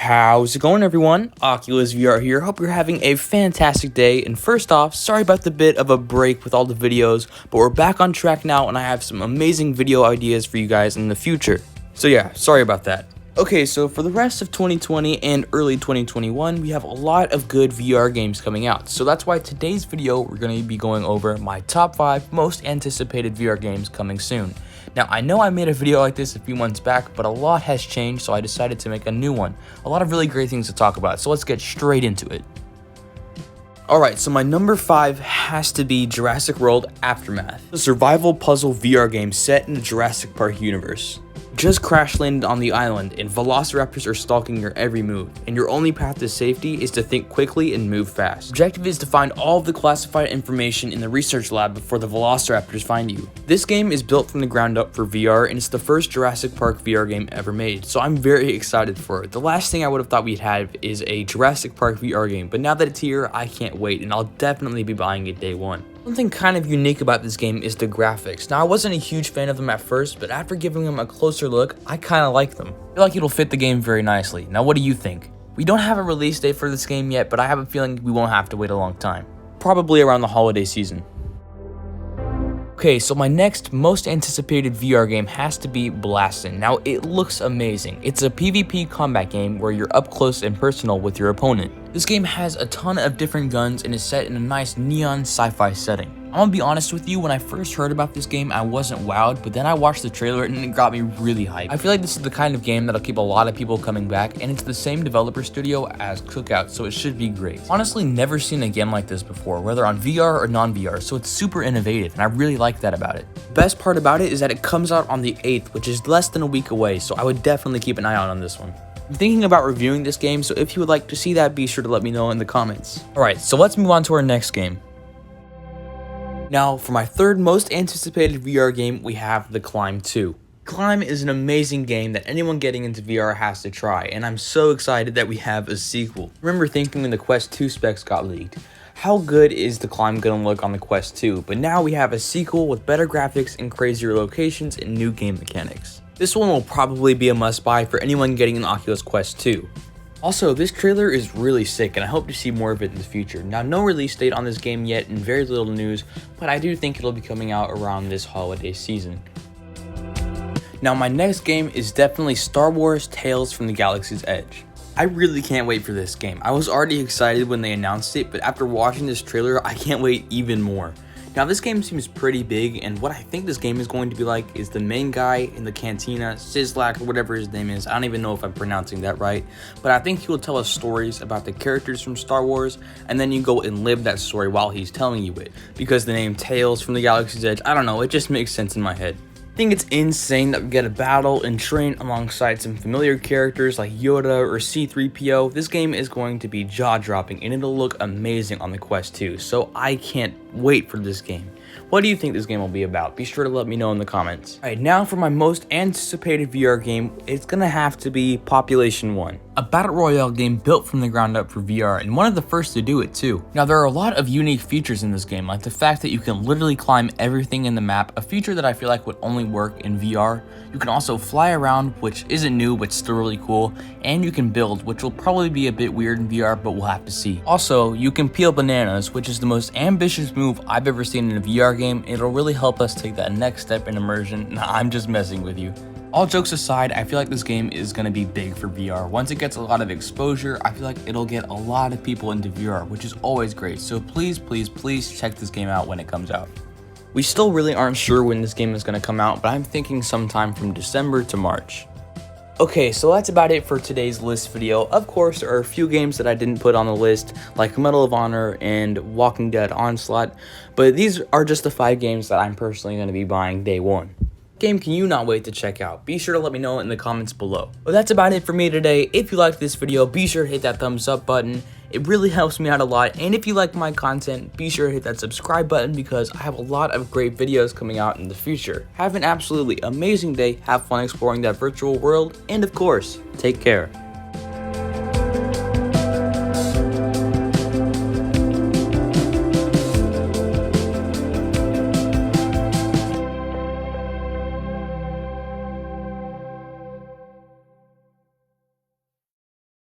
How's it going, everyone? Oculus VR here. Hope you're having a fantastic day. And first off, sorry about the bit of a break with all the videos, but we're back on track now and I have some amazing video ideas for you guys in the future. So yeah, sorry about that. Okay, so for the rest of 2020 and early 2021, we have a lot of good VR games coming out. So that's why today's video, we're going to be going over my top 5 most anticipated VR games coming soon. Now, I know I made a video like this a few months back, but a lot has changed, so I decided to make a new one. A lot of really great things to talk about, so let's get straight into it. Alright, so my number 5 has to be Jurassic World Aftermath, a survival puzzle VR game set in the Jurassic Park universe. Just crash landed on the island and velociraptors are stalking your every move, and your only path to safety is to think quickly and move fast. Objective is to find all of the classified information in the research lab before the velociraptors find you. This game is built from the ground up for VR and it's the first Jurassic Park VR game ever made, so I'm very excited for it. The last thing I would have thought we'd have is a Jurassic Park VR game, but now that it's here, I can't wait and I'll definitely be buying it day one. Something kind of unique about this game is the graphics. Now, I wasn't a huge fan of them at first, but after giving them a closer look, I kind of like them. I feel like it'll fit the game very nicely. Now, what do you think? We don't have a release date for this game yet, but I have a feeling we won't have to wait a long time. Probably around the holiday season. Okay, so my next most anticipated VR game has to be Blastin'. Now, it looks amazing. It's a PvP combat game where you're up close and personal with your opponent. This game has a ton of different guns and is set in a nice neon sci-fi setting. I'm gonna be honest with you, when I first heard about this game, I wasn't wowed, but then I watched the trailer and it got me really hyped. I feel like this is the kind of game that'll keep a lot of people coming back, and it's the same developer studio as Cookout, so it should be great. Honestly, never seen a game like this before, whether on VR or non-VR, so it's super innovative, and I really like that about it. Best part about it is that it comes out on the 8th, which is less than a week away, so I would definitely keep an eye out on this one. I'm thinking about reviewing this game, so if you would like to see that, be sure to let me know in the comments. Alright, so let's move on to our next game. Now, for my third most anticipated VR game, we have The Climb 2. Climb is an amazing game that anyone getting into VR has to try, and I'm so excited that we have a sequel. I remember thinking when the Quest 2 specs got leaked, how good is The Climb gonna look on the Quest 2? But now we have a sequel with better graphics and crazier locations and new game mechanics. This one will probably be a must-buy for anyone getting an Oculus Quest 2. Also, this trailer is really sick and I hope to see more of it in the future. Now, no release date on this game yet and very little news, but I do think it'll be coming out around this holiday season. Now, my next game is definitely Star Wars Tales from the Galaxy's Edge. I really can't wait for this game. I was already excited when they announced it, but after watching this trailer, I can't wait even more. Now, this game seems pretty big, and what I think this game is going to be like is the main guy in the cantina, Sizzlack, or whatever his name is. I don't even know if I'm pronouncing that right, but I think he will tell us stories about the characters from Star Wars, and then you go and live that story while he's telling you it. Because the name Tales from the Galaxy's Edge, I don't know, it just makes sense in my head. I think it's insane that we get a battle and train alongside some familiar characters like Yoda or C-3PO. This game is going to be jaw-dropping and it'll look amazing on the Quest 2, so I can't wait for this game. What do you think this game will be about? Be sure to let me know in the comments. Alright, now for my most anticipated VR game, it's gonna have to be PopulationOne, a battle royale game built from the ground up for VR and one of the first to do it too. Now, there are a lot of unique features in this game, like the fact that you can literally climb everything in the map, a feature that I feel like would only work in VR. You can also fly around, which isn't new but still really cool, and you can build, which will probably be a bit weird in VR, but we'll have to see. Also, you can peel bananas, which is the most ambitious move I've ever seen in a VR game. It'll really help us take that next step in immersion. Nah, I'm just messing with you. All jokes aside, I feel like this game is going to be big for VR. Once it gets a lot of exposure, I feel like it'll get a lot of people into VR, which is always great. So please, please, please check this game out when it comes out. We still really aren't sure when this game is going to come out, but I'm thinking sometime from December to March. Okay, so that's about it for today's list video. Of course, there are a few games that I didn't put on the list, like Medal of Honor and Walking Dead Onslaught, but these are just the 5 games that I'm personally going to be buying day one. What game can you not wait to check out? Be sure to let me know in the comments below. Well, that's about it for me today. If you liked this video, be sure to hit that thumbs up button. It really helps me out a lot, and if you like my content, be sure to hit that subscribe button because I have a lot of great videos coming out in the future. Have an absolutely amazing day, have fun exploring that virtual world, and of course, take care.